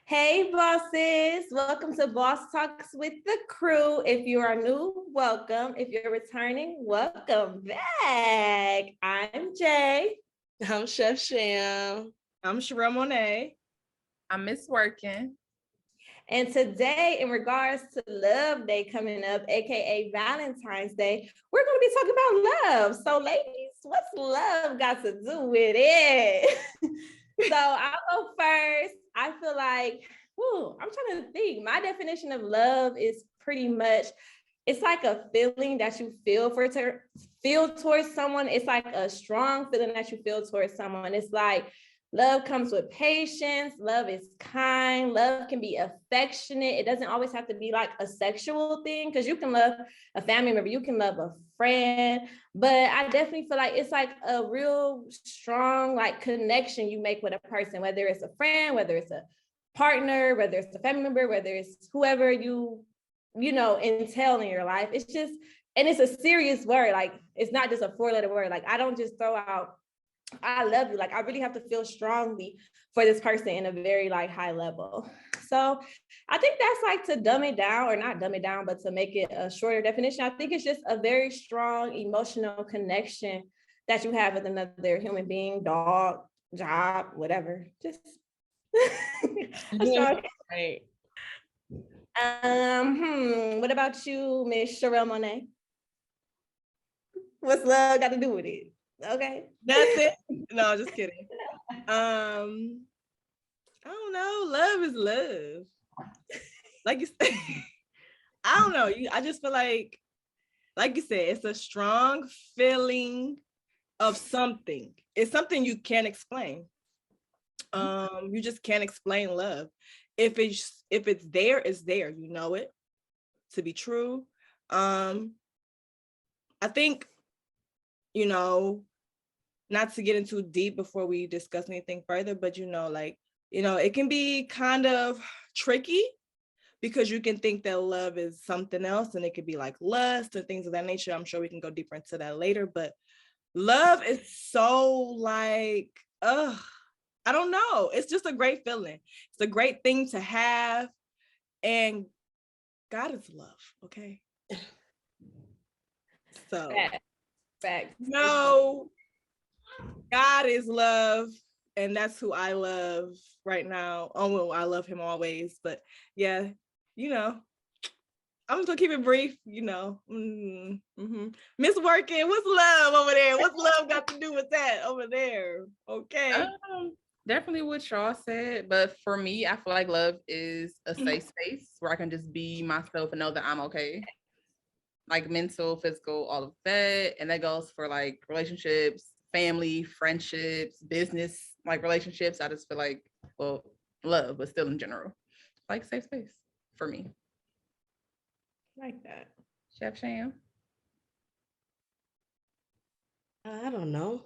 Hey, bosses. Welcome to Boss Talks with the Crew. If you are new, welcome. If you're returning, welcome back. I'm Jay. I'm Chef Sham. I'm Shurelle Monet. I'm Miss Werking. And today, in regards to Love Day coming up, aka Valentine's Day, we're going to be talking about love. So, ladies, what's love got to do with it? So, I'll go first. I feel like, I'm trying to think. My definition of love is pretty much, it's like a feeling that you feel towards someone. It's like a strong feeling that you feel towards someone. It's like love comes with patience. Love is kind. Love can be affectionate. It doesn't always have to be like a sexual thing, because you can love a family member, you can love a friend, but I definitely feel like it's like a real strong like connection you make with a person, whether it's a friend, whether it's a partner, whether it's a family member, whether it's whoever you entail in your life. It's just, and it's a serious word. Like, it's not just a 4-letter word. Like, I don't just throw out I love you. Like, I really have to feel strongly for this person in a very like high level. So I think that's like, to dumb it down, or not dumb it down, but to make it a shorter definition, I think it's just a very strong emotional connection that you have with another human being, dog, job, whatever. Just Right. What about you, Miss Shurelle Monet? What's love got to do with it? Okay. That's it. No, just kidding. I don't know. Love is love. Like you said, I don't know. I just feel like you said, it's a strong feeling of something. It's something you can't explain. You just can't explain love. If it's there, it's there. You know it to be true. I think, not to get into deep before we discuss anything further, but it can be kind of tricky, because you can think that love is something else, and it could be like lust and things of that nature. I'm sure we can go deeper into that later, but love is so like, I don't know. It's just a great feeling. It's a great thing to have, and God is love, okay? So, Facts. no, God is love, and that's who I love right now. Oh, well, I love him always, but yeah, I'm just gonna keep it brief, Miss Working, what's love over there? What's love got to do with that over there? Okay. Definitely what y'all said, but for me, I feel like love is a safe space where I can just be myself and know that I'm okay. Like mental, physical, all of that. And that goes for like relationships, family, friendships, business, like relationships. I just feel like, well, love, but still in general, like safe space for me. Like that. Chef Sham. I don't know.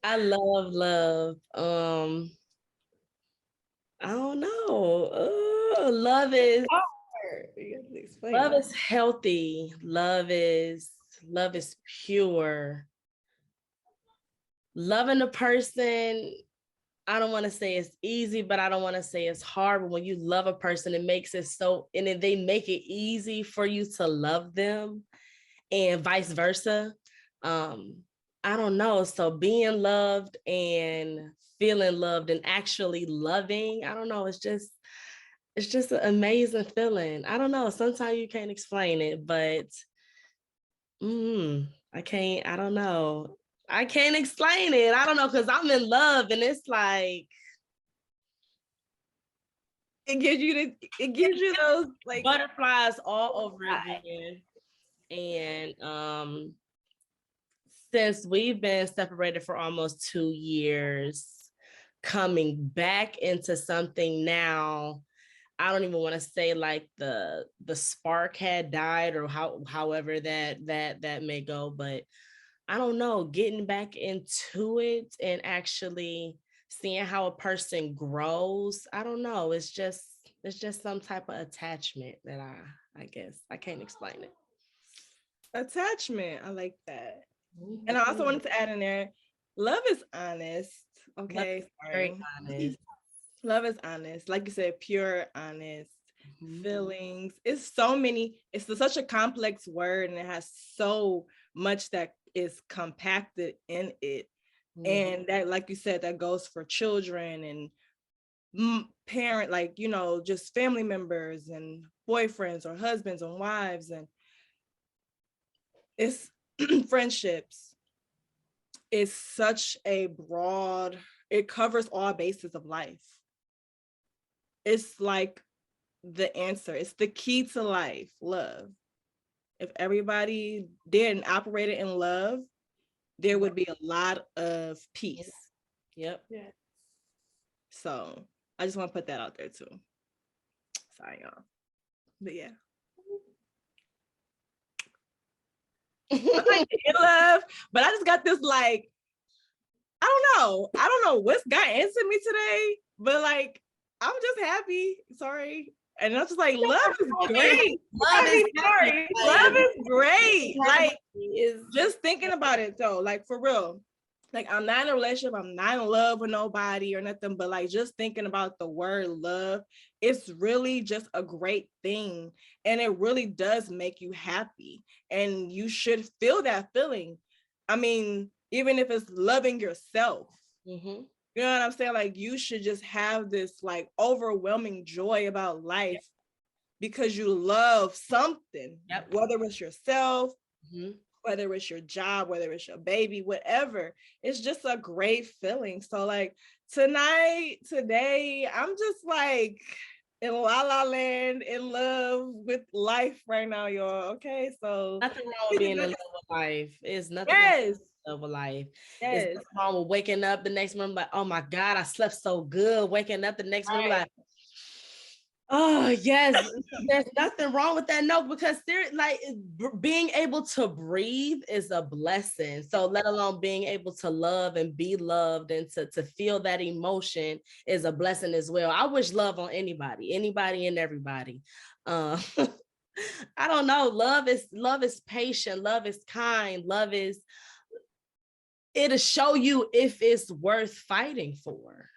I love love. I don't know. Love is healthy. Love is pure. Loving a person, I don't want to say it's easy, but I don't want to say it's hard. But when you love a person, it makes it so, and then they make it easy for you to love them, and vice versa. I don't know. So being loved and feeling loved and actually loving, I don't know. It's just an amazing feeling. I don't know. Sometimes you can't explain it, but I don't know. I can't explain it. I don't know, because I'm in love, and it's like, it gives you those like butterflies all over again. And since we've been separated for almost 2 years, coming back into something now, I don't even want to say like the spark had died, or however that may go, but I don't know, getting back into it and actually seeing how a person grows. I don't know. It's just some type of attachment that I guess I can't explain it. Attachment. I like that. And I also wanted to add in there, love is honest. Okay. Very honest. Love is honest, like you said, pure, honest feelings. It's so many. It's such a complex word, and it has so much that is compacted in it. And that, like you said, that goes for children and parent, like, you know, just family members and boyfriends or husbands and wives, and it's friendships. It's such a broad, it covers all bases of life. It's like the answer. It's the key to life, love. If everybody did and operated in love, there would be a lot of peace. Yep. Yeah. So I just want to put that out there too. Sorry, y'all. But yeah. I like love, but I just got this like, I don't know what's got into me today, but like I'm just happy. Sorry. And I was just like, love is great. Love is great. Like, just thinking about it though, like for real. Like, I'm not in a relationship, I'm not in love with nobody or nothing, but like just thinking about the word love, it's really just a great thing. And it really does make you happy. And you should feel that feeling. I mean, even if it's loving yourself. You know what I'm saying? Like, you should just have this like overwhelming joy about life because you love something, whether it's yourself, whether it's your job, whether it's your baby, whatever. It's just a great feeling. So like today, I'm just like in la la land, in love with life right now, y'all. Okay, so nothing wrong with being in love with life. It's nothing wrong with love with life. Yes. It's nothing wrong with waking up the next morning like, oh my God, I slept so good. Waking up the next morning like, oh yes, there's nothing wrong with that. No, because like being able to breathe is a blessing. So let alone being able to love and be loved and to feel that emotion is a blessing as well. I wish love on anybody and everybody. I don't know. Love is patient. Love is kind. It'll show you if it's worth fighting for.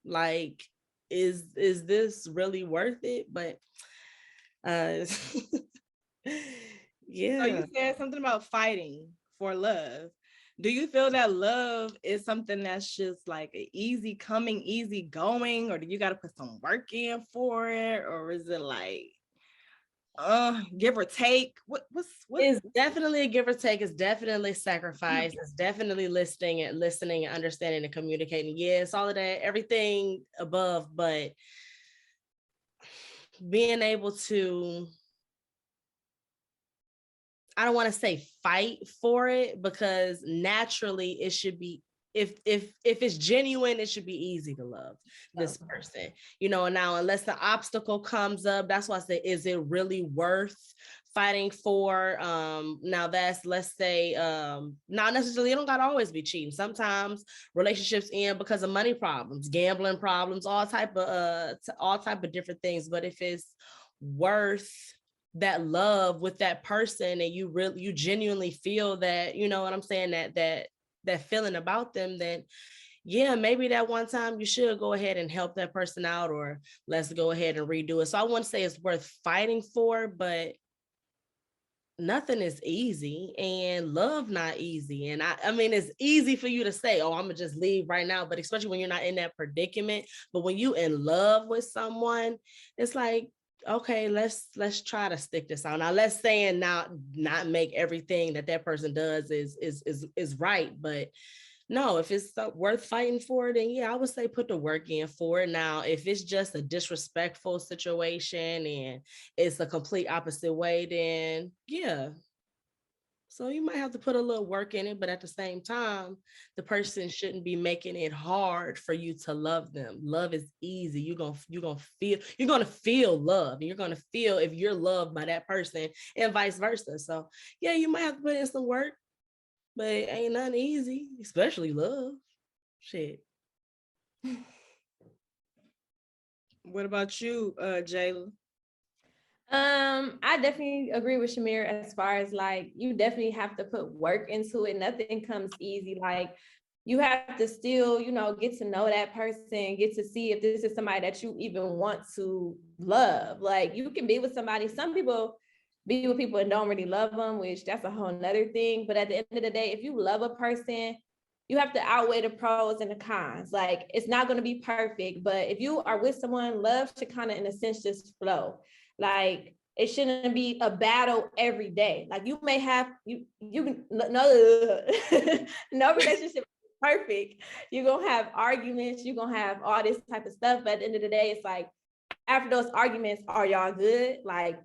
Like, is this really worth it? But yeah. So you said something about fighting for love. Do you feel that love is something that's just like an easy coming, easy going, or do you got to put some work in for it, or is it like give or take? What's it's definitely a give or take. It's definitely sacrifice. It's definitely listening and understanding and communicating. Yes, all of that, everything above, but being able to, I don't want to say fight for it, because naturally it should be, if it's genuine, it should be easy to love this person, you know. Now, unless the obstacle comes up, that's why I say, is it really worth fighting for? Now that's, let's say, not necessarily, it don't gotta always be cheating. Sometimes relationships end because of money problems, gambling problems, all type of different things. But if it's worth that love with that person, and you genuinely feel that, you know what I'm saying, that feeling about them, then yeah, maybe that one time you should go ahead and help that person out, or let's go ahead and redo it. So I wouldn't say it's worth fighting for, but nothing is easy, and love not easy. And I mean, it's easy for you to say, oh, I'm gonna just leave right now, but especially when you're not in that predicament. But when you in love with someone, it's like, okay, let's try to stick this out. Now, let's say and not make everything that person does is right, but no, if it's worth fighting for, then yeah, I would say put the work in for it. Now, if it's just a disrespectful situation and it's a complete opposite way, then yeah. So you might have to put a little work in it, but at the same time, the person shouldn't be making it hard for you to love them. Love is easy. You're gonna feel love, and you're gonna feel if you're loved by that person, and vice versa. So yeah, you might have to put in some work, but it ain't nothing easy, especially love. Shit. What about you, Jayla? I definitely agree with Shamir as far as like, you definitely have to put work into it. Nothing comes easy. Like, you have to still, get to know that person, get to see if this is somebody that you even want to love. Like, you can be with somebody, some people be with people and don't really love them, which that's a whole nother thing. But at the end of the day, if you love a person, you have to outweigh the pros and the cons. Like, it's not going to be perfect, but if you are with someone, love should kind of, in a sense, just flow. Like, it shouldn't be a battle every day. Like, you may have, you can, no relationship perfect. You're gonna have arguments, you're gonna have all this type of stuff, but at the end of the day, it's like, after those arguments, are y'all good? Like,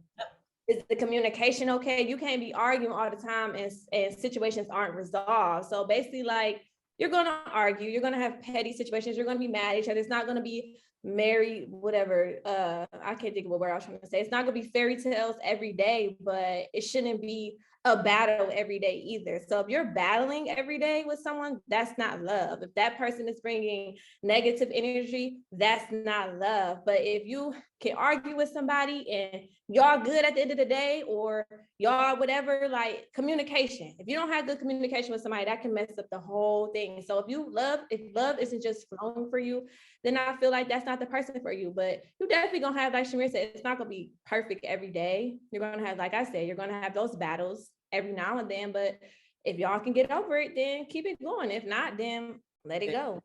is the communication okay? You can't be arguing all the time and situations aren't resolved. So basically, like, you're gonna argue, you're gonna have petty situations, you're gonna be mad at each other. It's not gonna be married, whatever. I can't think of what word I was trying to say. It's not gonna be fairy tales every day, but it shouldn't be a battle every day either. So if you're battling every day with someone, that's not love. If that person is bringing negative energy, that's not love. But if you can argue with somebody and y'all good at the end of the day, or y'all whatever, like, communication. If you don't have good communication with somebody, that can mess up the whole thing. So if love isn't just flowing for you, then I feel like that's not the person for you. But you definitely gonna have, like Shamir said, it's not gonna be perfect every day. You're gonna have, like I said, you're gonna have those battles every now and then. But if y'all can get over it, then keep it going. If not, then let it go.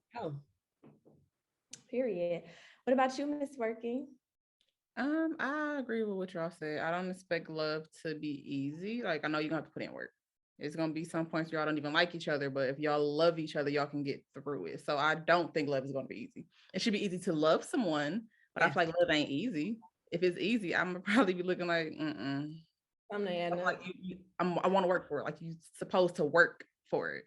Period. What about you, Miss Working? I agree with what y'all said. I don't expect love to be easy. Like, I know you're gonna have to put in work. It's gonna be some points y'all don't even like each other, but if y'all love each other, y'all can get through it. So I don't think love is gonna be easy. It should be easy to love someone, but I feel like love ain't easy. If it's easy, I'm gonna probably be looking like, I'm like I want to work for it. Like, you're supposed to work for it.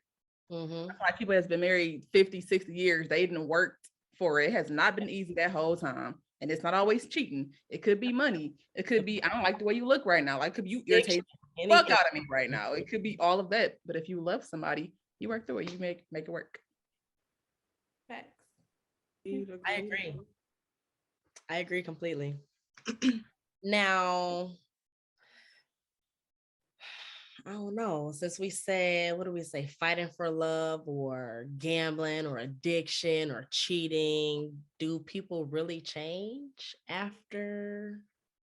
Mm-hmm. I feel like people that's been married 50, 60 years, they didn't work for it. It has not been easy that whole time. And it's not always cheating. It could be money. It could be, I don't like the way you look right now. Like, it could be you irritated the fuck out of me right now. It could be all of that. But if you love somebody, you work through it. You make it work. Facts. I agree completely. Now, I don't know, since we said, what do we say, fighting for love or gambling or addiction or cheating, do people really change after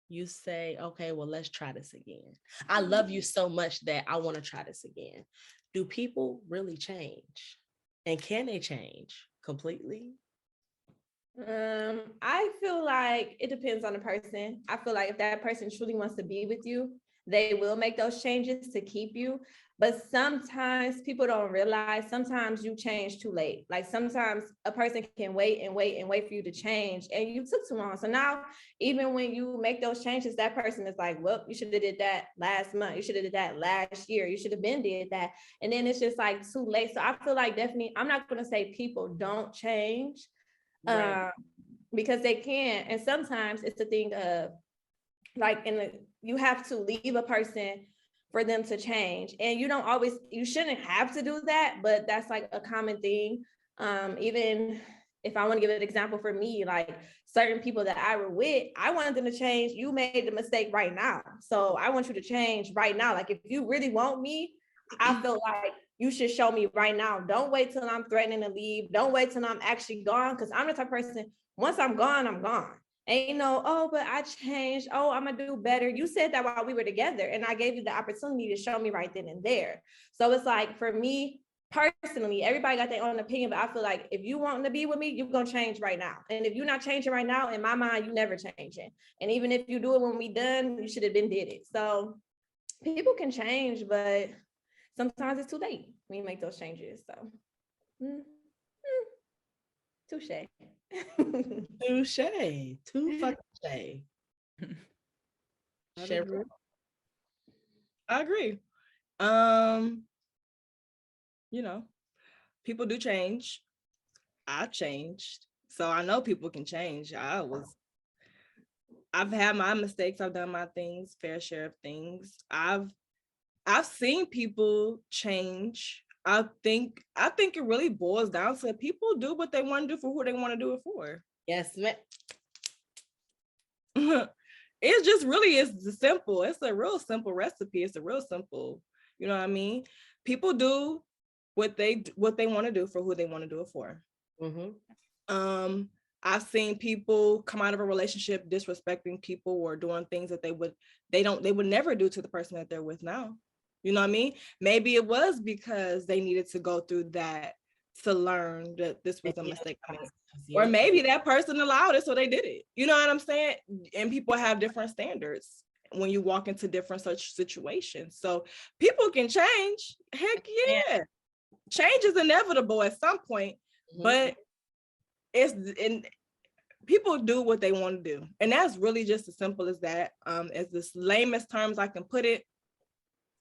you say, okay, well, let's try this again? I love you so much that I want to try this again. Do people really change? And can they change completely? I feel like it depends on the person. I feel like if that person truly wants to be with you, they will make those changes to keep you. But sometimes people don't realize, sometimes you change too late. Like, sometimes a person can wait and wait and wait for you to change, and you took too long. So now, even when you make those changes, that person is like, well, you should have did that last month. You should have did that last year. You should have been did that. And then it's just like too late. So I feel like definitely, I'm not going to say people don't change. Right. Because they can. And sometimes it's a thing of, like, you have to leave a person for them to change. And you shouldn't have to do that, but that's like a common thing. Even if I want to give an example for me, like, certain people that I were with, I wanted them to change. You made the mistake right now. So I want you to change right now. Like, if you really want me, I feel like you should show me right now. Don't wait till I'm threatening to leave. Don't wait till I'm actually gone. Because I'm the type of person, once I'm gone, I'm gone. Ain't no, oh, but I changed. Oh, I'm gonna do better. You said that while we were together, and I gave you the opportunity to show me right then and there. So it's like, for me personally, everybody got their own opinion, but I feel like if you want to be with me, you're gonna change right now. And if you're not changing right now, in my mind, you never changing. And even if you do it when we done, you should have been did it. So people can change, but sometimes it's too late when you make those changes. So, touche. Touche. Too fucking touche. I agree. People do change. I've changed. So I know people can change. I've had my mistakes. I've done my things, fair share of things. I've seen people change. I think it really boils down to people do what they want to do for who they want to do it for. Yes, ma'am. It just really is simple. It's a real simple recipe. It's a real simple, you know what I mean? People do what they want to do for who they want to do it for. Mm-hmm. I've seen people come out of a relationship disrespecting people or doing things that they would never do to the person that they're with now. You know what I mean? Maybe it was because they needed to go through that to learn that this was a mistake. Or maybe that person allowed it, so they did it. You know what I'm saying? And people have different standards when you walk into different such situations. So people can change. Heck yeah. Change is inevitable at some point, but people do what they want to do. And that's really just as simple as that. As the lamest terms I can put it,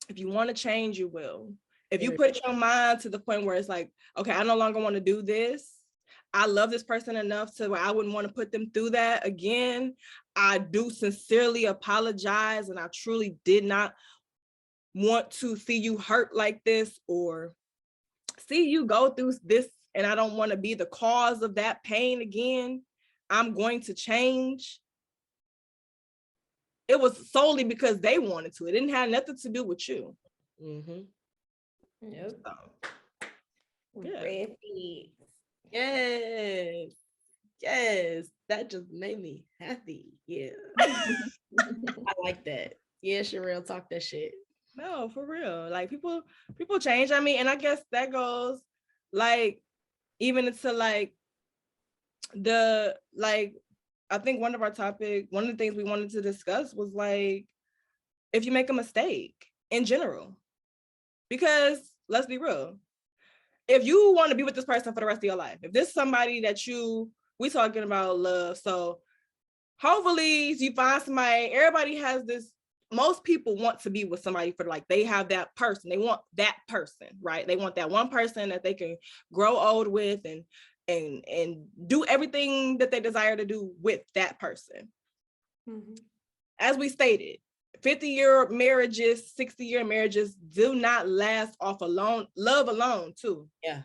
if you want to change, you will. If you put your mind to the point where it's like, okay, I no longer want to do this. I love this person enough to where I wouldn't want to put them through that again. I do sincerely apologize, and I truly did not want to see you hurt like this or see you go through this, and I don't want to be the cause of that pain again. I'm going to change. It was solely because they wanted to. It didn't have nothing to do with you. Mm-hmm. Nope. So, yeah. Red flags. Yes, that just made me happy. Yeah. I like that. Yeah, Shurelle, talk that shit. No, for real. Like people change. I mean, and I guess that goes like even into like I think one of the things we wanted to discuss was like if you make a mistake in general. Because let's be real. If you want to be with this person for the rest of your life, if this is somebody that we talking about love, so hopefully you find somebody. Everybody has this. Most people want to be with somebody for like they have that person. They want that person, right? They want that one person that they can grow old with and do everything that they desire to do with that person. Mm-hmm. As we stated, 50-year marriages, 60-year marriages do not last off love alone too. Yeah.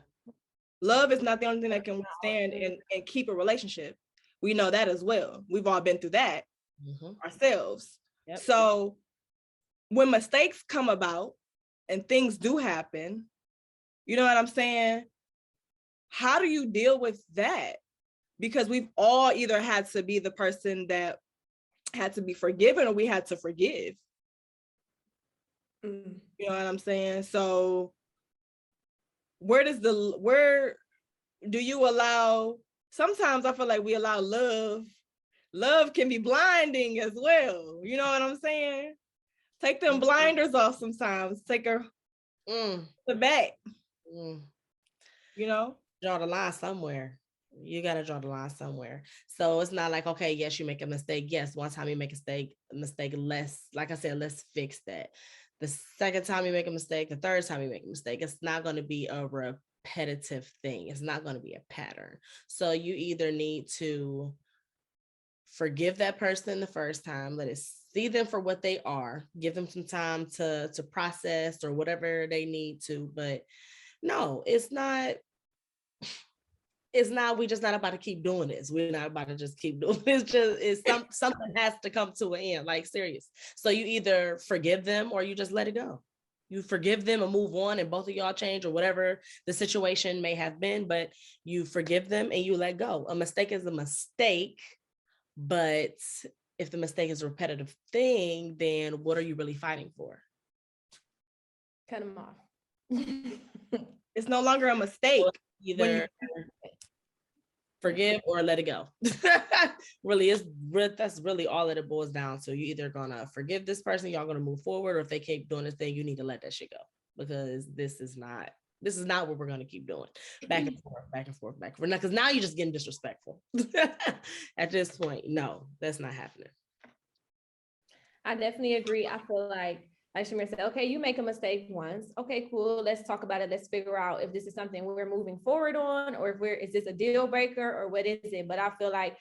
Love is not the only thing that can withstand and keep a relationship. We know that as well. We've all been through that ourselves. Yep. So when mistakes come about and things do happen, you know what I'm saying? How do you deal with that? Because we've all either had to be the person that had to be forgiven or we had to forgive. You know what I'm saying? So where do you allow, sometimes I feel like we allow love can be blinding as well. You know what I'm saying? Take them blinders off sometimes. Take her the back. You know? Draw the line somewhere. You got to draw the line somewhere. So it's not like, okay, yes, you make a mistake. Yes, one time you make a mistake, like I said, let's fix that. The second time you make a mistake, the third time you make a mistake, it's not going to be a repetitive thing. It's not going to be a pattern. So you either need to forgive that person the first time, let it see them for what they are, give them some time to process or whatever they need to. But no, it's not, we just not about to keep doing this. We're not about to just keep doing this. Something has to come to an end, like serious. So you either forgive them or you just let it go. You forgive them and move on and both of y'all change or whatever the situation may have been, but you forgive them and you let go. A mistake is a mistake, but if the mistake is a repetitive thing, then what are you really fighting for? Cut them off. It's no longer a mistake. Either forgive or let it go. That's really all that it boils down to. You either gonna forgive this person, y'all gonna move forward, or if they keep doing this thing, you need to let that shit go, because this is not what we're gonna keep doing. Back and forth. Because now you're just getting disrespectful. At this point, no, that's not happening. I definitely agree. I feel like Shamir said, okay, you make a mistake once. Okay, cool. Let's talk about it. Let's figure out if this is something we're moving forward on, or is this a deal breaker, or what is it? But I feel like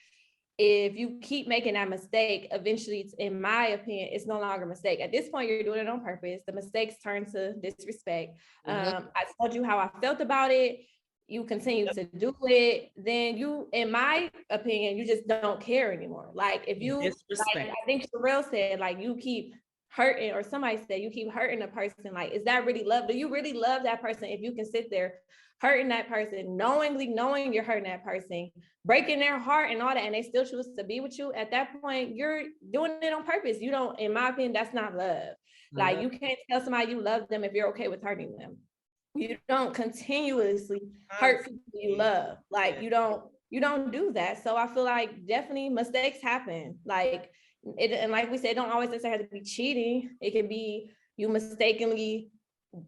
if you keep making that mistake, eventually, in my opinion, it's no longer a mistake. At this point, you're doing it on purpose. The mistakes turn to disrespect. I told you how I felt about it. You continue to do it, then you, in my opinion, you just don't care anymore. Like if you, like, I think Shurelle said, like you keep hurting, or somebody said you keep hurting a person, like, is that really love? Do you really love that person if you can sit there hurting that person, knowing you're hurting that person, breaking their heart and all that, and they still choose to be with you? At that point, you're doing it on purpose. You don't, in my opinion, that's not love. Like, you can't tell somebody you love them if you're okay with hurting them. You don't continuously hurt people you love. Like, you don't do that. So I feel like definitely mistakes happen. Like, it, and like we said, it don't always necessarily have to be cheating. It can be you mistakenly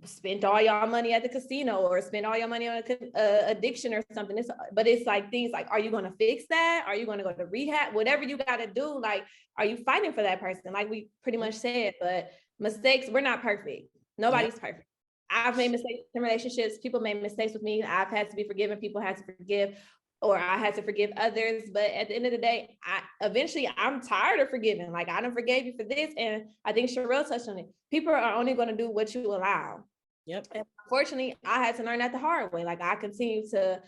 spent all your money at the casino, or spend all your money on addiction or something. But it's like things like, are you going to fix that? Are you going to go to rehab? Whatever you got to do, like, are you fighting for that person? Like we pretty much said, but mistakes, we're not perfect. Nobody's perfect. I've made mistakes in relationships. People made mistakes with me. I've had to be forgiven. People had to forgive, or I had to forgive others. But at the end of the day, I'm tired of forgiving. Like, I done forgave you for this. And I think Shurelle touched on it. People are only going to do what you allow. Yep. And unfortunately, I had to learn that the hard way. Like, I continue to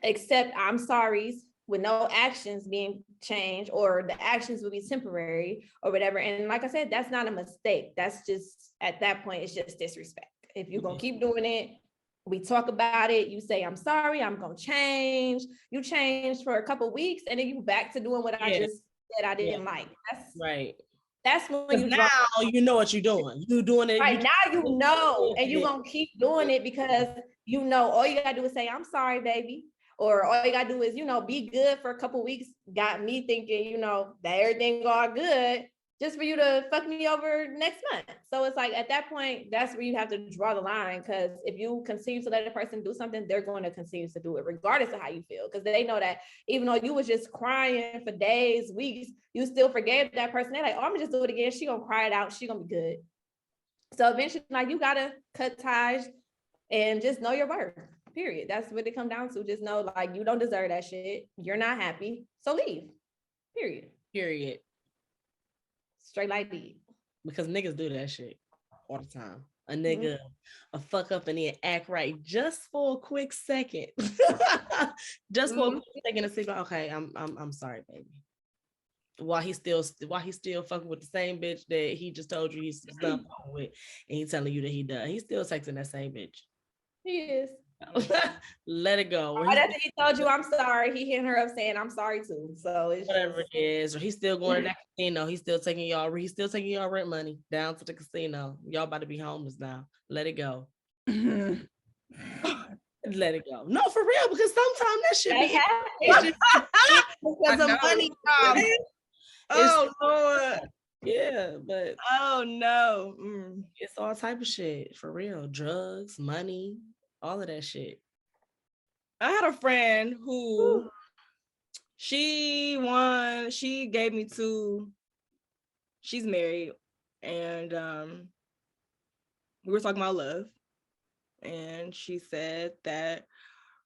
accept I'm sorry's with no actions being changed, or the actions will be temporary or whatever. And like I said, that's not a mistake. That's just, at that point, it's just disrespect. If you're going to keep doing it, we talk about it. You say, I'm sorry, I'm going to change. You change for a couple of weeks, and then you back to doing what I just said I didn't like. That's right. That's when you now you know what you're doing. You doing it. Right now, you know, and you're going to keep doing it because you know, all you got to do is say, I'm sorry, baby. Or all you got to do is, be good for a couple of weeks. Got me thinking, that everything all good, just for you to fuck me over next month. So it's like, at that point, that's where you have to draw the line. Because if you continue to let a person do something, they're going to continue to do it regardless of how you feel. Because they know that even though you was just crying for days, weeks, you still forgave that person. They're like, oh, I'm gonna just do it again. She gonna cry it out. She gonna be good. So eventually, like, you gotta cut ties and just know your worth. Period. That's what it comes down to. Just know, like, you don't deserve that shit. You're not happy. So leave. Period. Straight like that. Because niggas do that shit all the time. A nigga a fuck up and then act right just for a quick second. Just for a quick second to see, okay, I'm sorry, baby. While he's still fucking with the same bitch that he just told you he's done with, and he's telling you that he done. He's still texting that same bitch. He is. Let it go. Right after he told you I'm sorry, he hitting her up saying I'm sorry too. So it's whatever it is, or he's still going to that casino. He's still taking y'all rent money down to the casino. Y'all about to be homeless now. Let it go. Let it go. No, for real, because sometimes that should be because of money. Oh Lord. Yeah, but oh no. It's all type of shit, for real. Drugs, money, all of that shit. I had a friend who she gave me two. She's married, and we were talking about love, and she said that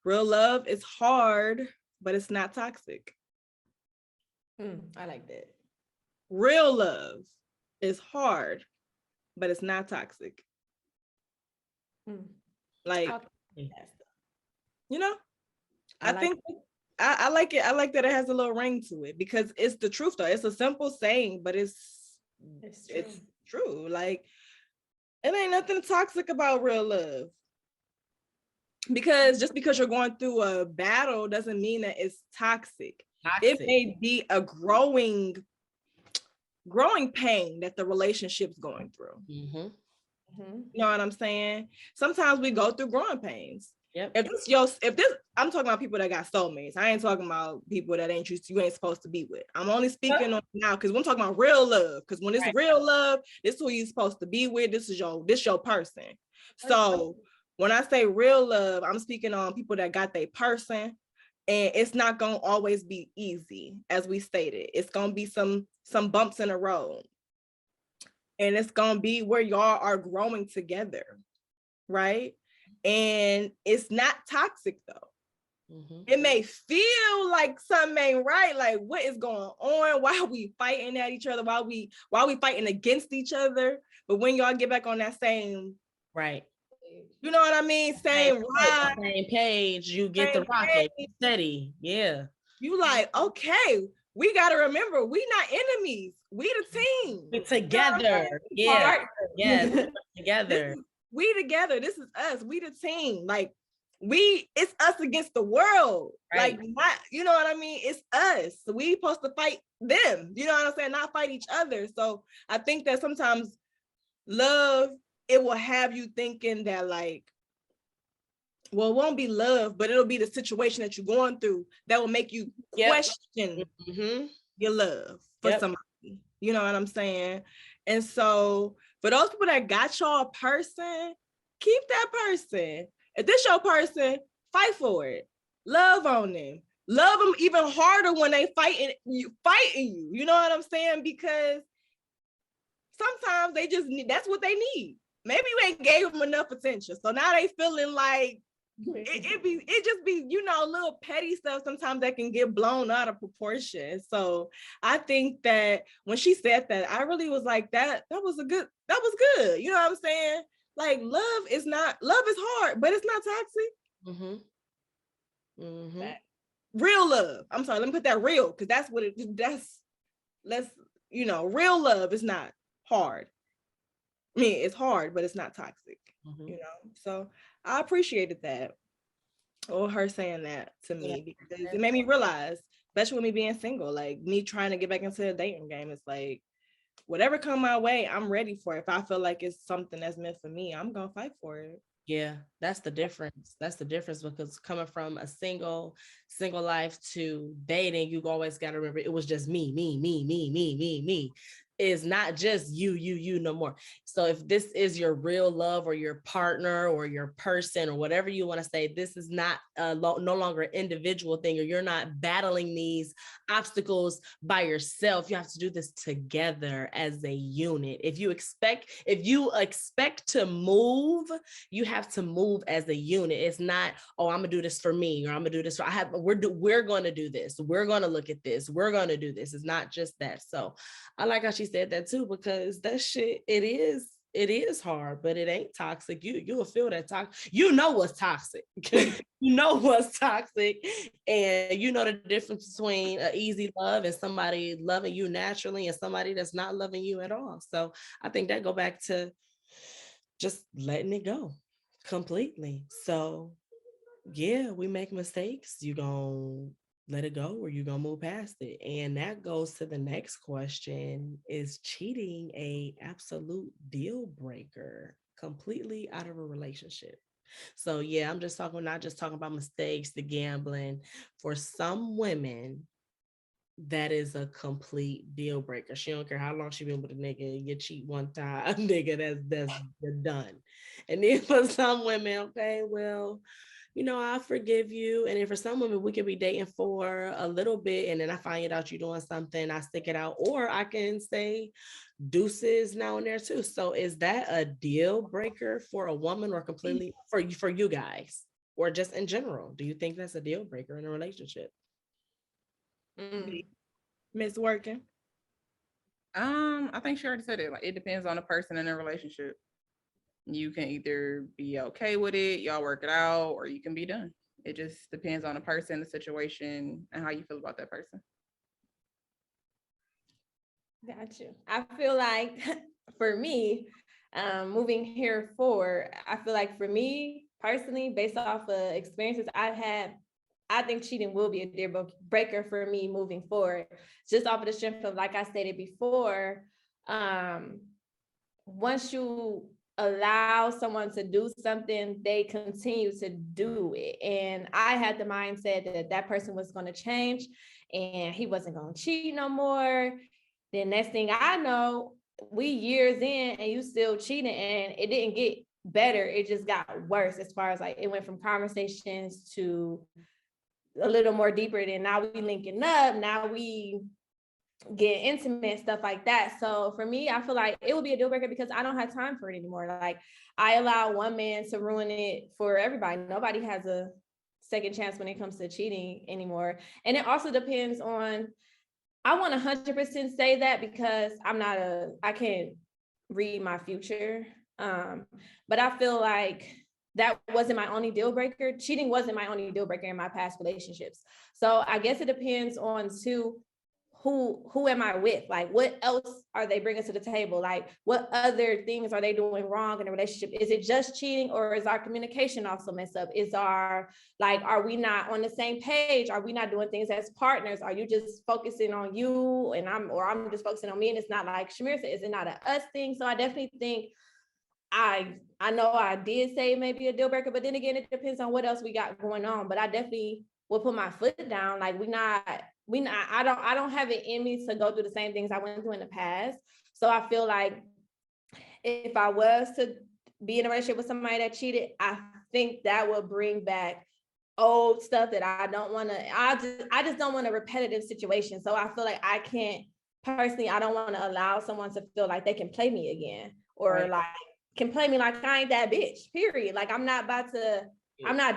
real love is hard, but it's not toxic. I like that. Real love is hard, but it's not toxic. Like, I think I like it. I like that it has a little ring to it, because it's the truth though. It's a simple saying, but it's true. Like, it ain't nothing toxic about real love. Because just because you're going through a battle doesn't mean that it's toxic. It may be a growing pain that the relationship's going through. You know what I'm saying? Sometimes we go through growing pains. Yep. If this, I'm talking about people that got soulmates. I ain't talking about people that you ain't supposed to be with. I'm only speaking on now because we're talking about real love. Because when it's real love, this is who you're supposed to be with. This your person. So when I say real love, I'm speaking on people that got their person. And it's not gonna always be easy, as we stated. It's gonna be some bumps in the road. And it's gonna be where y'all are growing together, right? And it's not toxic though. It may feel like something ain't right, like what is going on? Why are we fighting at each other? Why are we fighting against each other? But when y'all get back on that same you know what I mean? Same page, you get the rocket steady. Yeah. You like, okay, we got to remember, we not enemies. We the team. We together. Yeah. Yes. Together. We together. This is us. We the team. Like, it's us against the world. Right. Like, not, you know what I mean? It's us. So we supposed to fight them. You know what I'm saying? Not fight each other. So I think that sometimes love, it will have you thinking that, like, well, it won't be love, but it'll be the situation that you're going through that will make you question your love for somebody. You know what I'm saying? And so for those people that got y'all a person, keep that person. If this your person, fight for it. Love on them. Love them even harder when they fighting you. You know what I'm saying? Because sometimes they just need, that's what they need. Maybe you ain't gave them enough attention. So now they feeling like it just be, you know, little petty stuff sometimes that can get blown out of proportion. So I think that when she said that, I really was like, that was good. You know what I'm saying? Like, love is hard, but it's not toxic. Real love. I'm sorry, let me put that real, because that's what real love is not hard. I mean, it's hard, but it's not toxic, you know? So I appreciated that, or her saying that to me, because it made me realize, especially with me being single, like me trying to get back into the dating game, it's like, whatever come my way, I'm ready for it. If I feel like it's something that's meant for me, I'm gonna fight for it. Yeah, that's the difference. That's the difference, because coming from a single life to dating, you always got to remember it was just me. Is not just you no more. So if this is your real love or your partner or your person or whatever you want to say, this is not no longer an individual thing, or you're not battling these obstacles by yourself. You have to do this together as a unit. If you expect to move, you have to move as a unit. It's not, oh, I'm gonna do this for me, or I'm gonna do this for we're gonna do this. We're gonna look at this. We're gonna do this. It's not just that. So I like how she said that too, because that shit, it is hard, but it ain't toxic. You'll feel that toxic. You know what's toxic. You know what's toxic, and you know the difference between an easy love and somebody loving you naturally and somebody that's not loving you at all. So I think that go back to just letting it go completely. So yeah, we make mistakes. You gonna let it go, or you gonna move past it? And that goes to the next question: is cheating a absolute deal breaker completely out of a relationship? So yeah, I'm just not just talking about mistakes, the gambling. For some women, that is a complete deal breaker. She don't care how long she been with a nigga. You cheat one time, nigga, that's done. And then for some women, okay, well, you know, I forgive you. And then for some women, we could be dating for a little bit, and then I find out you're doing something, I stick it out, or I can say deuces now and there too. So is that a deal breaker for a woman, or completely for you guys, or just in general? Do you think that's a deal breaker in a relationship? Miss Working. I think she already said it. Like, it depends on the person in the relationship. You can either be okay with it, y'all work it out, or you can be done. It just depends on the person, the situation, and how you feel about that person. Got you. I feel like for me, moving here forward, I feel like for me personally, based off of experiences I've had, I think cheating will be a deal breaker for me moving forward. Just off of the strength of, like I stated before, once you allow someone to do something, they continue to do it. And I had the mindset that person was going to change and he wasn't going to cheat no more. Then next thing I know, we years in and you still cheating, and it didn't get better. It just got worse, as far as like it went from conversations to a little more deeper. Than now we linking up, now we get intimate, stuff like that. So for me, I feel like it would be a deal breaker because I don't have time for it anymore. Like, I allow one man to ruin it for everybody. Nobody has a second chance when it comes to cheating anymore. And it also depends on, I want 100% say that because I can't read my future. But I feel like that wasn't my only deal breaker. Cheating wasn't my only deal breaker in my past relationships. So I guess it depends on who am I with? Like, what else are they bringing to the table? Like, what other things are they doing wrong in the relationship? Is it just cheating, or is our communication also messed up? Are we not on the same page? Are we not doing things as partners? Are you just focusing on you and I'm just focusing on me? And it's not, like Shamir said, is it not a us thing? So I definitely think I know I did say maybe a deal breaker, but then again, it depends on what else we got going on. But I definitely will put my foot down. Like, I don't have it in me to go through the same things I went through in the past. So I feel like if I was to be in a relationship with somebody that cheated, I think that would bring back old stuff that I don't want to. I just don't want a repetitive situation. So I feel like I don't want to allow someone to feel like they can play me again, or like can play me like I ain't that bitch, period. Like, I'm not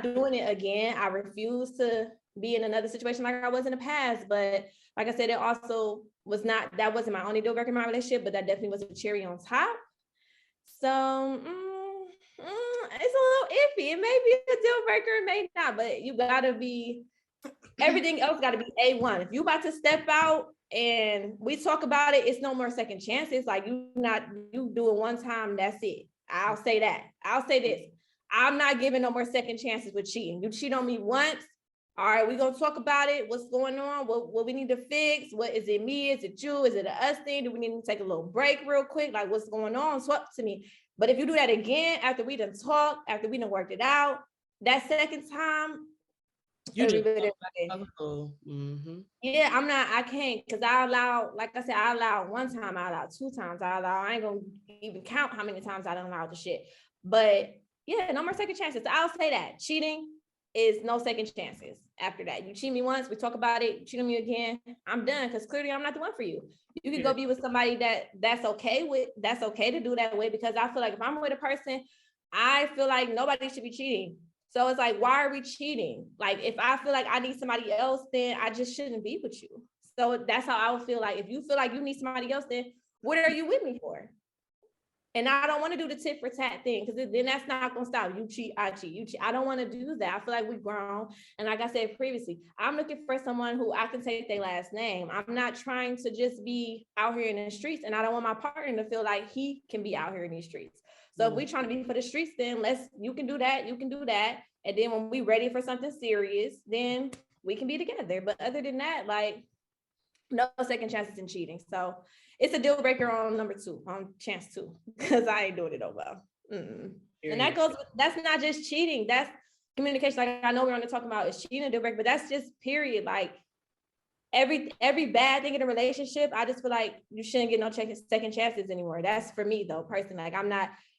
doing it again. I refuse to be in another situation like I was in the past. But like I said, it also that wasn't my only deal breaker in my relationship, but that definitely was a cherry on top. So it's a little iffy. It may be a deal breaker, it may not, but you gotta be, everything else gotta be A1. If you about to step out and we talk about it, it's no more second chances. Like, you do it one time, that's it. I'll say that. I'll say this. I'm not giving no more second chances with cheating. You cheat on me once. All right, we're gonna talk about it. What's going on? What we need to fix? What is it, me? Is it you? Is it a us thing? Do we need to take a little break real quick? Like, what's going on? Talk to me. But if you do that again after we done talked, after we done worked it out, that second time, You just yeah, I can't, because like I said, I allow one time, I allow two times, I ain't gonna even count how many times I done allowed the shit. But yeah, no more second chances. I'll say that cheating is no second chances. After that, you cheat me once, we talk about it, you cheat on me again, I'm done, because clearly I'm not the one for you. You can go be with somebody that's okay to do that way, because I feel like if I'm with a person, I feel like nobody should be cheating. So it's like, why are we cheating? Like, if I feel like I need somebody else, then I just shouldn't be with you. So that's how I would feel. Like, if you feel like you need somebody else, then what are you with me for? And I don't want to do the tit for tat thing, because then that's not going to stop. You cheat, I cheat, you cheat. I don't want to do that. I feel like we've grown. And like I said previously, I'm looking for someone who I can take their last name. I'm not trying to just be out here in the streets, and I don't want my partner to feel like he can be out here in these streets. So if we're trying to be for the streets, then you can do that. And then when we're ready for something serious, then we can be together. But other than that, like, no second chances in cheating. So it's a deal breaker on number 2, on chance 2, because I ain't doing it over. And that's not just cheating. That's communication. Like, I know we're only talking about is cheating a deal breaker, but that's just period. Like, every bad thing in a relationship, I just feel like you shouldn't get no second chances anymore. That's for me though, personally. Like,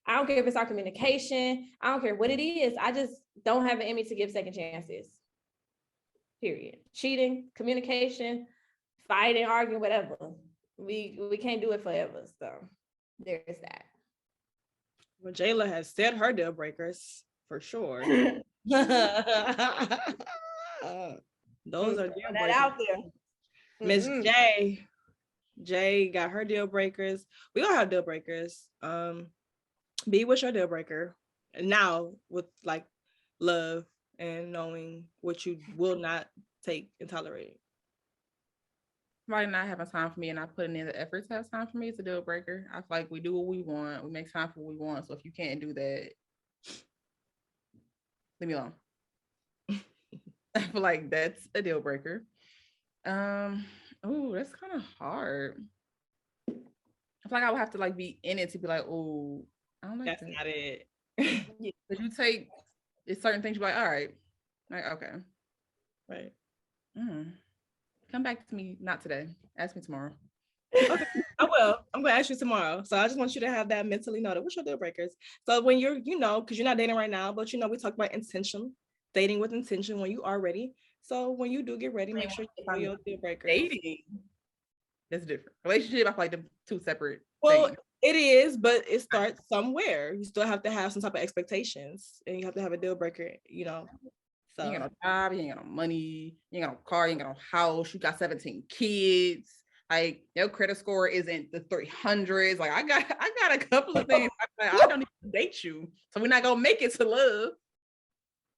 I don't care if it's our communication. I don't care what it is. I just don't have an image to give second chances. Period. Cheating, communication, fighting, arguing, whatever. We can't do it forever. So there's that. Well, Jayla has said her deal breakers for sure. Those are deal breakers. Out there. Miss Jay got her deal breakers. We all have deal breakers. B, what's your deal breaker now with like love and knowing what you will not take and tolerate? Somebody not having time for me and not putting in the effort to have time for me is a deal breaker. I feel like we do what we want. We make time for what we want. So if you can't do that, leave me alone. I feel like that's a deal breaker. Oh, that's kind of hard. I feel like I would have to like be in it to be like, oh, I don't like that's that. Not it. If you take certain things, you're like, all right, like, okay, right. Come back to me, not today. Ask me tomorrow. Okay, I will. I'm going to ask you tomorrow. So I just want you to have that mentally noted. What's your deal breakers? So when you're, because you're not dating right now, but we talk about intention, dating with intention when you are ready. So when you do get ready, make sure you know your deal breakers. Dating, that's different. Relationship, I feel like the two separate things. It is, but it starts somewhere. You still have to have some type of expectations, and you have to have a deal breaker, So you ain't got no job, you ain't got no money, you ain't got no car, you ain't got no house, you got 17 kids. Like, your credit score isn't the 300s. Like, I got a couple of things. I don't need to date you, so we're not gonna make it to love.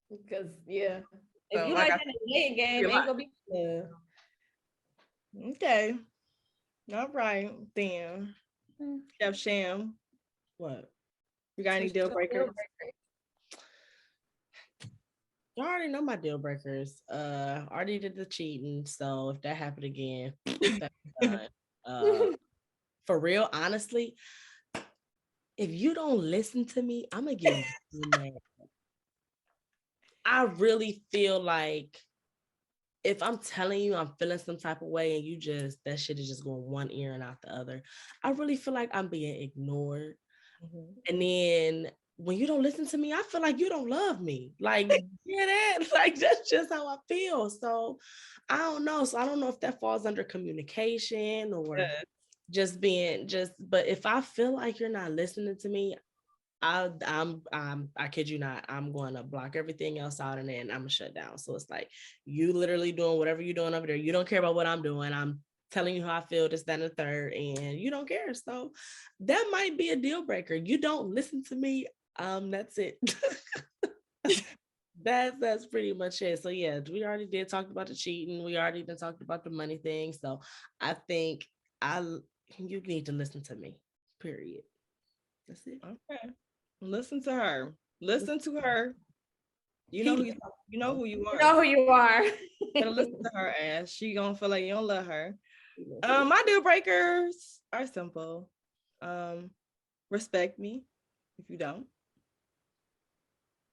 Because if you like that dating game, it ain't gonna be love. Okay. All right. Then. Chef Sham, What? you got any deal breakers? You already know my deal breakers. Already did the cheating, so if that happened again, that's done. For real, honestly, if you don't listen to me, I'm gonna get mad. I really feel like if I'm telling you I'm feeling some type of way and you just, that shit is just going one ear and out the other, I really feel like I'm being ignored. Mhm. And then when you don't listen to me, I feel like you don't love me. Like, yeah, that, like that's just how I feel. So I don't know. So I don't know if that falls under communication or just being just, but if I feel like you're not listening to me, I kid you not, I'm going to block everything else out and then I'm gonna shut down. So it's like you literally doing whatever you're doing over there. You don't care about what I'm doing. I'm telling you how I feel, this, that, and the third, and you don't care. So that might be a deal breaker. You don't listen to me. That's it. That's pretty much it. So yeah, we already did talk about the cheating. We already did talked about the money thing. So I think you need to listen to me. Period. That's it. Okay. Listen to her. Listen to her. You know who you are. You know who you are. Gonna listen to her ass. She gonna feel like you don't love her. My deal breakers are simple. Respect me. If you don't,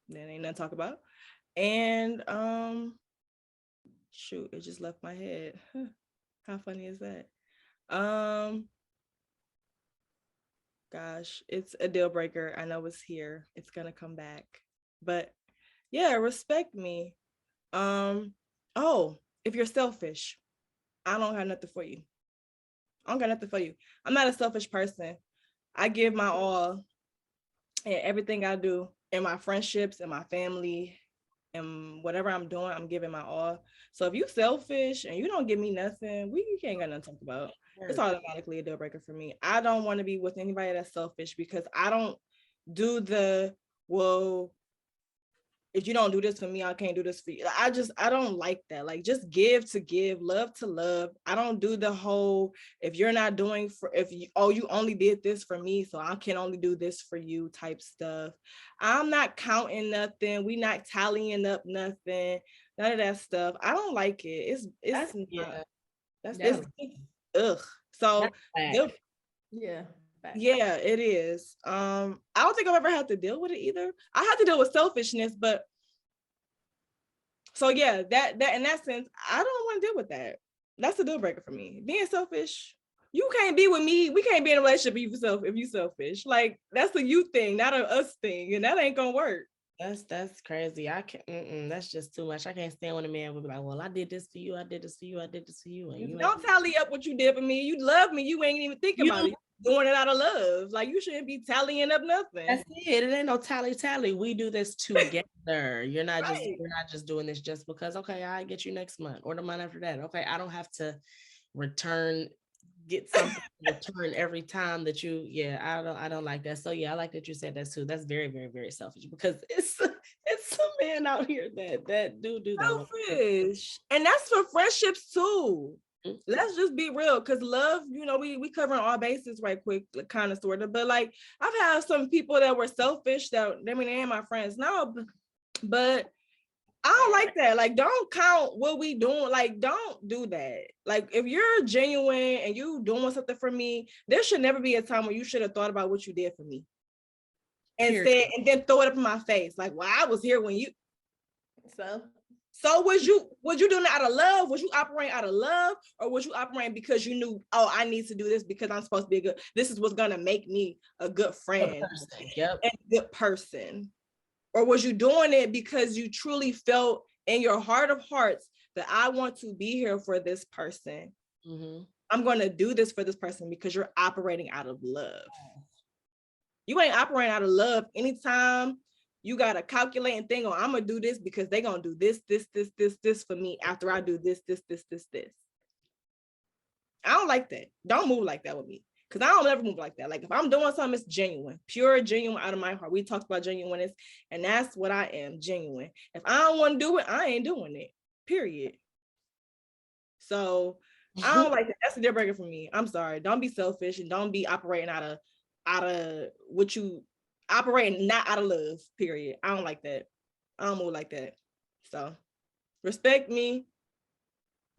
then ain't nothing to talk about. And shoot, it just left my head. How funny is that? Gosh, it's a deal breaker. I know it's here. It's gonna come back. But yeah, respect me. Oh, if you're selfish, I don't have nothing for you. I don't got nothing for you. I'm not a selfish person. I give my all and everything I do in my friendships and my family and whatever I'm doing, I'm giving my all. So if you selfish and you don't give me nothing, we can't got nothing to talk about. It's automatically a deal breaker for me. I don't want to be with anybody that's selfish because I don't do the, well, if you don't do this for me, I can't do this for you. I don't like that. Like, just give to give, love to love. I don't do the whole, if you're not doing for, you only did this for me, so I can only do this for you type stuff. I'm not counting nothing. We not tallying up nothing. None of that stuff. I don't like it. It's not. It's ugh. So yeah. yeah, it is. I don't think I've ever had to deal with it either. I had to deal with selfishness, but so yeah, that in that sense, I don't want to deal with that. That's a deal breaker for me. Being selfish, you can't be with me. We can't be in a relationship if you selfish. Like, that's a you thing, not a us thing, and that ain't gonna work. That's crazy. I can't. That's just too much. I can't stand when a man would be like, "Well, I did this for you. I did this for you. I did this for you." And you don't tally up what you did for me. You love me. You ain't even thinking about it. You're doing it out of love. Like, you shouldn't be tallying up nothing. That's it. It ain't no tally. We do this together. You're not just we're not just doing this just because. Okay, I get you next month or the month after that. Okay, I don't have to get something in return every time that you. Yeah, I don't like that. So yeah, I like that you said that too. That's very, very, very selfish because it's some man out here that do that. Selfish. And that's for friendships too. Mm-hmm. Let's just be real, because love, we covering all bases right quick, kind of sort of. But like, I've had some people that were selfish they ain't my friends now, but I don't like that. Like, don't count what we doing. Like, don't do that. Like, if you're genuine and you doing something for me, there should never be a time where you should have thought about what you did for me and then throw it up in my face. Like, well, I was here when you. So was you doing it out of love? Was you operating out of love, or was you operating because you knew, oh, I need to do this because I'm supposed to be this is what's gonna make me a good friend, and a good person? Or was you doing it because you truly felt in your heart of hearts that I want to be here for this person? Mm-hmm. I'm gonna do this for this person because you're operating out of love. You ain't operating out of love anytime you got to calculate and think, oh, I'm going to do this because they're going to do this for me after I do this. I don't like that. Don't move like that with me, because I don't ever move like that. Like, if I'm doing something, it's genuine, pure, genuine out of my heart. We talked about genuineness, and that's what I am, genuine. If I don't want to do it, I ain't doing it, period. So I don't like that. That's a deal breaker for me. I'm sorry. Don't be selfish and don't be operating out of what you operating, not out of love, period. I don't like that. I don't move like that. So respect me.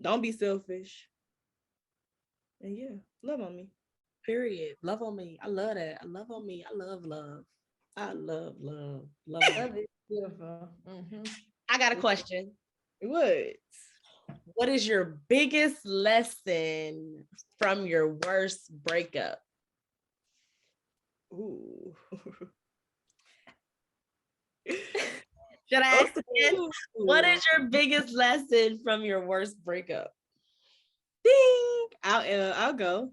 Don't be selfish. And yeah, love on me. Period. Love on me. I love that. I love on me. I love love. I love love. Love. Love is beautiful. Mm-hmm. I got a question. What? What is your biggest lesson from your worst breakup? Ooh. Should I ask again? What is your biggest lesson from your worst breakup? Ding! I'll go.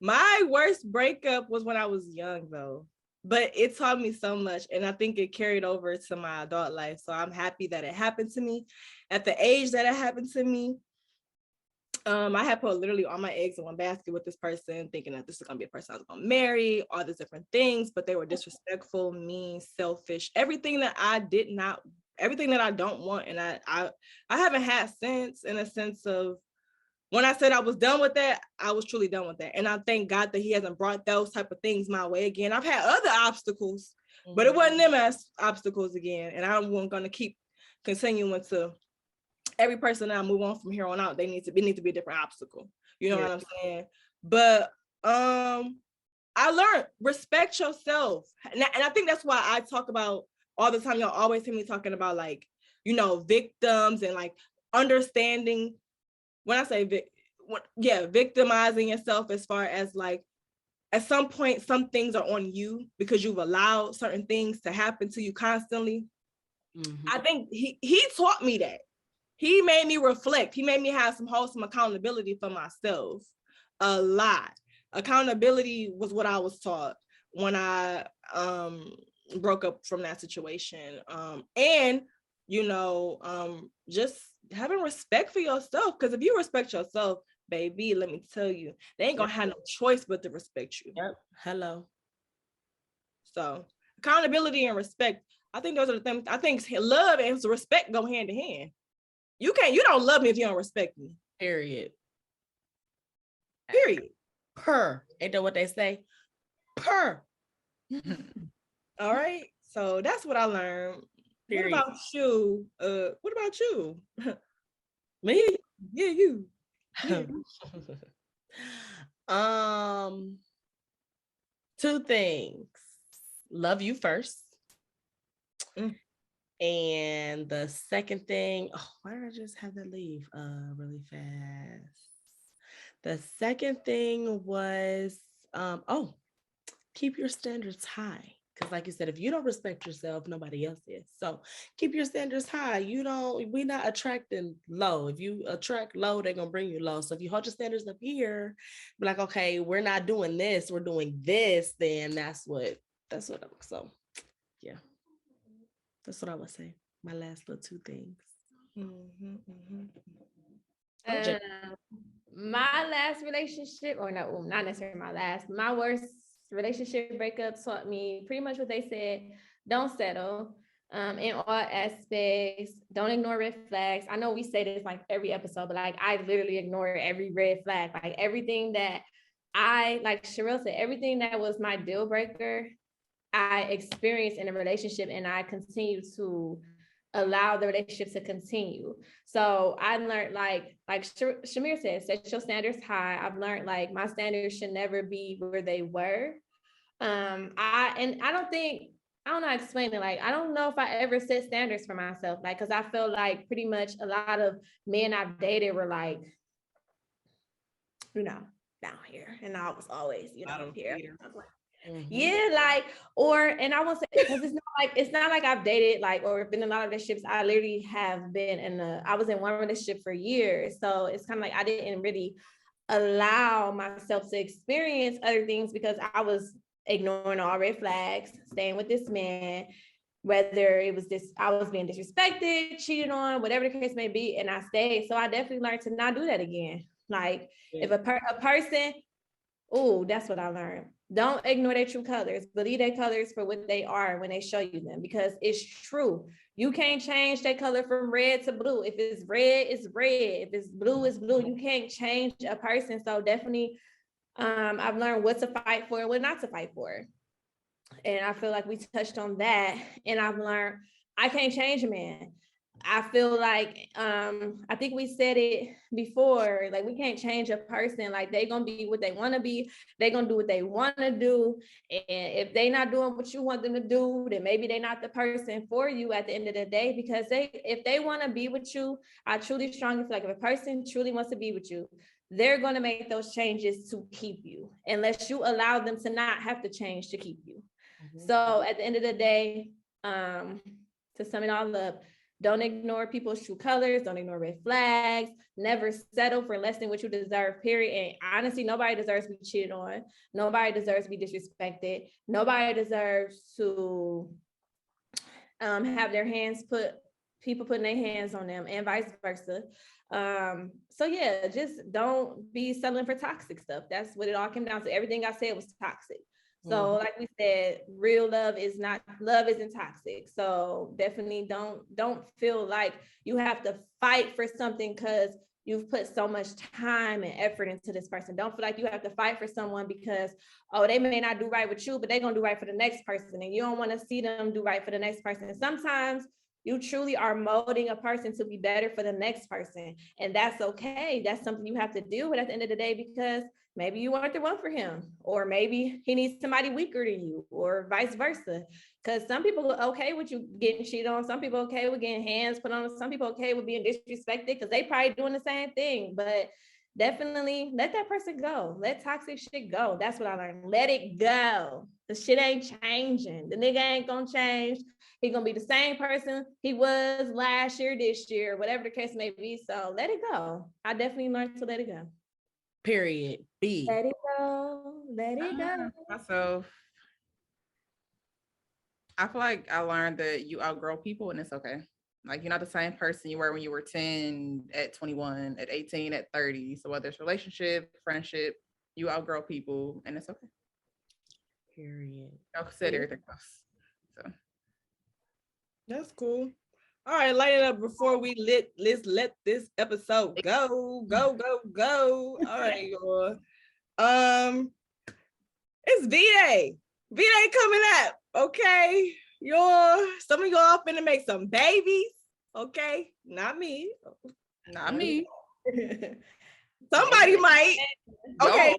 My worst breakup was when I was young, though, but it taught me so much, and I think it carried over to my adult life. So I'm happy that it happened to me at the age that it happened to me. I had put literally all my eggs in one basket with this person, thinking that this is gonna be a person I was gonna marry, all these different things, but they were disrespectful, mean, selfish, everything that I don't want, and I haven't had since, in a sense of, when I said I was done with that, I was truly done with that. And I thank God that he hasn't brought those type of things my way again. I've had other obstacles, but it wasn't them as obstacles again. And I'm going to keep continuing to every person that I move on from here on out, they need to be a different obstacle. You know what I'm saying? But I learned respect yourself. And I think that's why I talk about all the time. Y'all always hear me talking about, like, you know, victims and like understanding. When I say victimizing yourself, as far as like, at some point, some things are on you because you've allowed certain things to happen to you constantly. Mm-hmm. I think he taught me that. He made me reflect. He made me have some wholesome accountability for myself. A lot. Accountability was what I was taught when I broke up from that situation. And, you know, just having respect for yourself, because if you respect yourself, baby, let me tell you, they ain't gonna have no choice but to respect you. Yep. Hello. So accountability and respect, I think those are the things. I think love and respect go hand in hand. You don't love me if you don't respect me. Period. Ain't that what they say? Per. All right. So that's what I learned. Period. What about you? Me? Yeah, you. Yeah. Two things. Love you first. And the second thing, why did I just have that leave really fast? The second thing was, keep your standards high. Because like you said, if you don't respect yourself, nobody else is. So keep your standards high. We're not attracting low. If you attract low, they're going to bring you low. So if you hold your standards up here, be like, okay, we're not doing this, we're doing this, then that's what so yeah. That's what I would say. My last little two things. My last relationship, or no, not necessarily my last, my worst relationship breakup taught me pretty much what they said. Don't settle in all aspects. Don't ignore red flags. I know we say this like every episode, but like I literally ignore every red flag. Like everything that like Shurelle said, everything that was my deal breaker, I experienced in a relationship, and I continue to allow the relationship to continue. So I learned, like Shamir said, set your standards high. I've learned like my standards should never be where they were. I don't know how to explain it. Like, I don't know if I ever set standards for myself. Like, cause I feel like pretty much a lot of men I've dated were like, you know, down here. And I was always, here. Mm-hmm. Yeah, like, and I won't say, because it's not like I've dated like or been in a lot of relationships. I literally have been I was in one relationship for years, so it's kind of like I didn't really allow myself to experience other things because I was ignoring all red flags, staying with this man, whether it was I was being disrespected, cheated on, whatever the case may be, and I stayed. So I definitely learned to not do that again. Like, if a person Oh, that's what I learned. Don't ignore their true colors. Believe their colors for what they are when they show you them, because it's true. You can't change that color from red to blue. If it's red, it's red. If it's blue, it's blue. You can't change a person. So definitely, I've learned what to fight for and what not to fight for. And I feel like we touched on that. And I've learned I can't change a man. I feel like I think we said it before, like we can't change a person. Like they gonna be what they want to be, they gonna do what they want to do. And if they not doing what you want them to do, then maybe they're not the person for you at the end of the day. Because if they want to be with you, I truly strongly feel like if a person truly wants to be with you, they're going to make those changes to keep you, unless you allow them to not have to change to keep you. So at the end of the day, to sum it all up, don't ignore people's true colors. Don't ignore red flags. Never settle for less than what you deserve, period. And honestly, nobody deserves to be cheated on. Nobody deserves to be disrespected. Nobody deserves to have their hands people putting their hands on them, and vice versa. So yeah, just don't be settling for toxic stuff. That's what it all came down to. Everything I said was toxic. So like we said, real love isn't toxic. So definitely don't feel like you have to fight for something because you've put so much time and effort into this person. Don't feel like you have to fight for someone because, oh, they may not do right with you, but they're gonna do right for the next person. And you don't want to see them do right for the next person. And sometimes you truly are molding a person to be better for the next person. And that's okay. That's something you have to deal with at the end of the day, because maybe you weren't the one for him, or maybe he needs somebody weaker than you, or vice versa. Because some people are okay with you getting cheated on. Some people are okay with getting hands put on. Some people are okay with being disrespected because they probably doing the same thing. But definitely let that person go. Let toxic shit go. That's what I learned. Let it go. The shit ain't changing. The nigga ain't gonna change. He gonna be the same person he was last year, this year, whatever the case may be. So let it go. I definitely learned to let it go. Period. B. Let it go. Let it go. Myself, I feel like I learned that you outgrow people and it's okay. Like you're not the same person you were when you were 10, at 21, at 18, at 30. So whether it's relationship, friendship, you outgrow people and it's okay. Period. I said everything else. So That's cool. All right, light it up before let's let this episode go. All right, y'all. It's V-Day. V-Day coming up. Okay. Some of y'all finna make some babies. Okay. Not me. not me. Somebody might. Okay.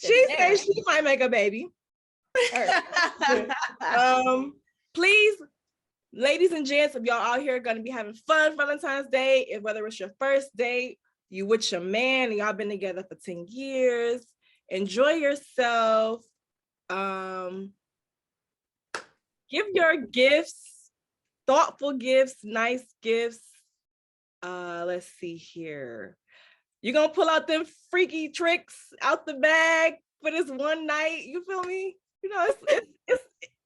She says she might make a baby. Please, ladies and gents, if y'all out here gonna be having fun Valentine's Day, if whether it's your first date, you with your man and y'all been together for 10 years, enjoy yourself. Give your gifts, thoughtful gifts, nice gifts. Let's see here. You're gonna pull out them freaky tricks out the bag for this one night. You feel me? You know, it's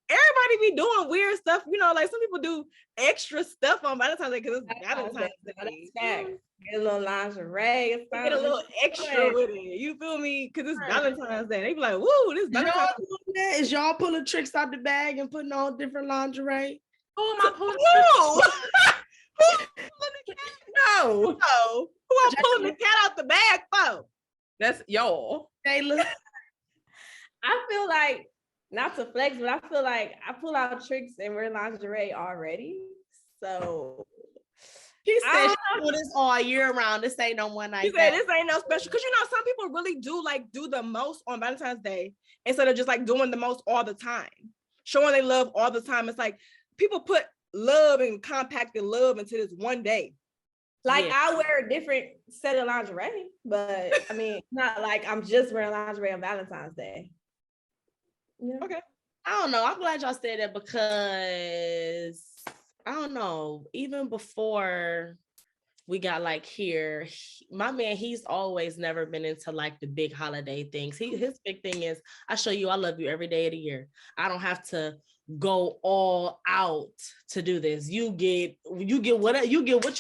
everybody be doing weird stuff. You know, like some people do extra stuff on Valentine's Day because it's Valentine's Day. Get a little lingerie. Get a little extra with it. You feel me? Because it's Valentine's Day. They be like, "Woo, this Valentine's Day." Is y'all pulling tricks out the bag and putting on different lingerie? Oh, my pulling No. Who I'm pulling the cat out the bag for? That's y'all. Taylor. I feel like, not to flex, but I feel like I pull out tricks and wear lingerie already. So She said she do this all year round. This ain't no one night. She said this ain't no special. Because you know, some people really do the most on Valentine's Day instead of just like doing the most all the time. Showing they love all the time. It's like people put love and compacted love into this one day. Like I wear a different set of lingerie, but I mean, it's not like I'm just wearing lingerie on Valentine's Day. Yeah. Okay. I don't know. I'm glad y'all said that because I don't know. Even before we got like here, my man, he's always never been into like the big holiday things. His big thing is I show you I love you every day of the year. I don't have to go all out to do this. You get what you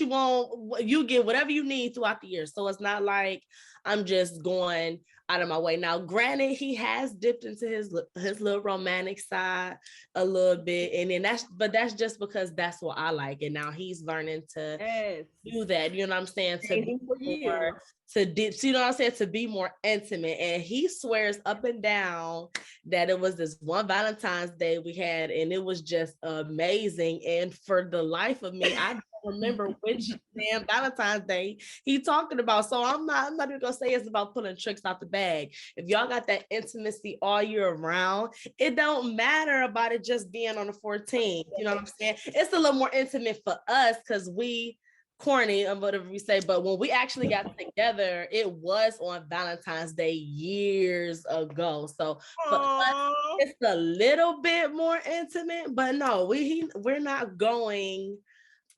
want, you get whatever you need throughout the year. So it's not like I'm just going out of my way. Now, granted, he has dipped into his little romantic side a little bit, and then that's just because that's what I like. And now he's learning to do that. You know what I'm saying? To be more, you know what I'm saying? To be more intimate. And he swears up and down that it was this one Valentine's Day we had, and it was just amazing. And for the life of me, I don't remember which damn Valentine's Day he talking about. So I'm not even gonna say it's about pulling tricks out the bag. If y'all got that intimacy all year around, it don't matter about it just being on the 14th. You know what I'm saying? It's a little more intimate for us because we corny or whatever we say, but when we actually got together, it was on Valentine's Day years ago. So for us, it's a little bit more intimate, but no, we're not going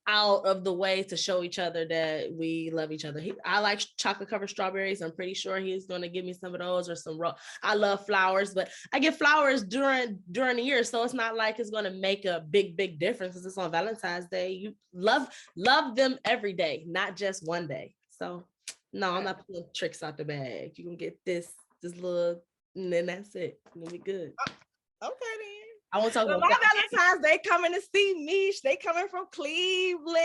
out of the way to show each other that we love each other. I like chocolate covered strawberries. I'm pretty sure he's going to give me some of those or some I love flowers, but I get flowers during the year, so it's not like it's going to make a big difference because it's on Valentine's Day. You love them every day, not just one day. So no, I'm not pulling tricks out the bag. You can get this little, and then that's it. It'll be good. Okay then. I want to talk about my Valentine's Day coming to see me. They coming from Cleveland.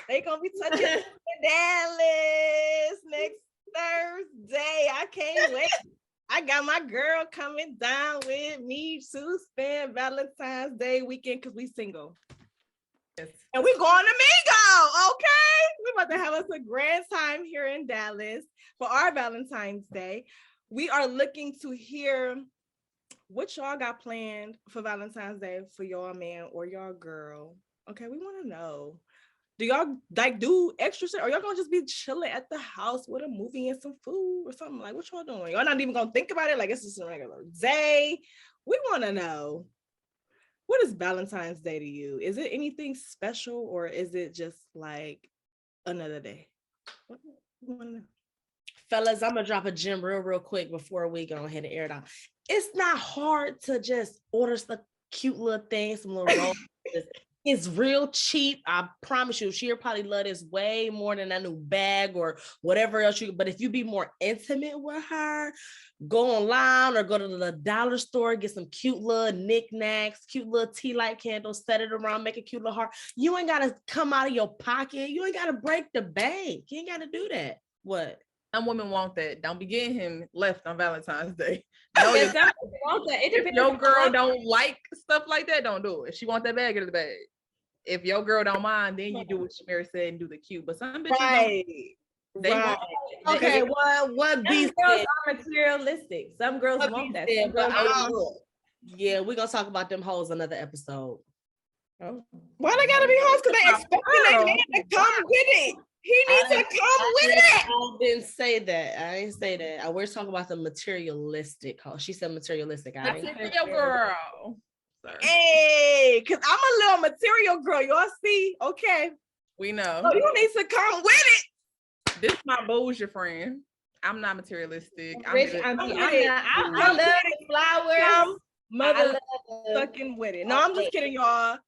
They gonna be touching in Dallas next Thursday. I can't wait. I got my girl coming down with me to spend Valentine's Day weekend because we single. Yes. And we going to Migo, okay? We about to have us a grand time here in Dallas for our Valentine's Day. We are looking to hear what y'all got planned for Valentine's Day for y'all man or y'all girl. Okay, we want to know. Do y'all like do extra shit, or y'all gonna just be chilling at the house with a movie and some food or something? Like, what y'all doing? Y'all not even gonna think about it like it's just a regular day. We want to know, what is Valentine's Day to you? Is it anything special, or is it just like another day? What do you want to know? Fellas, I'm gonna drop a gem real quick before we go ahead and air it out. It's not hard to just order some cute little things, some little rolls. It's real cheap. I promise you, she'll probably love this way more than a new bag or whatever else but if you be more intimate with her, go online or go to the dollar store, get some cute little knickknacks, cute little tea light candles, set it around, make a cute little heart. You ain't gotta come out of your pocket. You ain't gotta break the bank. You ain't gotta do that. What? Some women want that. Don't be getting him left on Valentine's Day. No, if your girl don't like stuff like that, don't do it. If she want that bag, get her the bag. If your girl don't mind, then you do what Mary said and do the cute. But some bitches they want. Okay, what beast girls are materialistic. Some girls want that. Yeah, we're gonna talk about them hoes another episode. Oh. Why they gotta be hoes? Because they expecting their man to come with it. He needs to come with it. I didn't say that. I didn't say that. We're talking about the materialistic hoe. She said materialistic. Material girl. Sorry. Hey, because I'm a little material girl. Y'all see? Okay. We know. So you need to come with it. This is my bougie friend. I'm not materialistic. I love flowers. Motherfucking with it. No, I'm just kidding, y'all.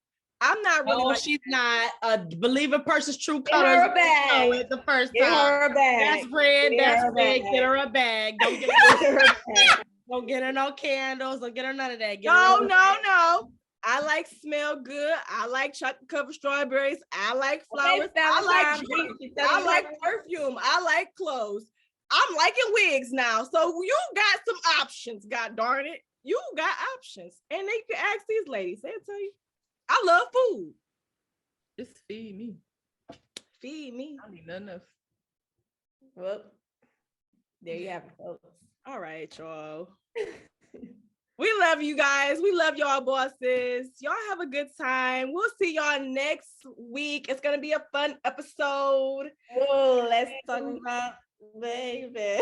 I'm not really. No, she's not. Believe a person's true colors. Get her a bag. The first Get time. her a bag. That's red. That's red. Get her a bag. Don't get her a bag. Don't get her no candles. Don't get her none of that. No. I like smell good. I like chocolate covered strawberries. I like flowers. I like perfume. I like clothes. I'm liking wigs now. So you got some options. God darn it. You got options. And they can ask these ladies. They'll tell you. I love food. Just feed me. Feed me. I don't need nothing else. Well, there you have it, folks. All right, y'all. We love you guys. We love y'all bosses. Y'all have a good time. We'll see y'all next week. It's going to be a fun episode. Oh, let's talk about baby.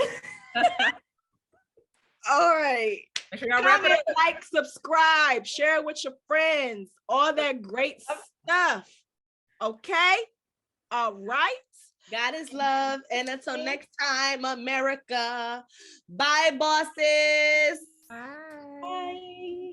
All right. Make sure y'all wrap it Comment, up. like, subscribe, share with your friends, all that great stuff. Okay? All right. God is love. And until next time, America. Bye, bosses. Bye.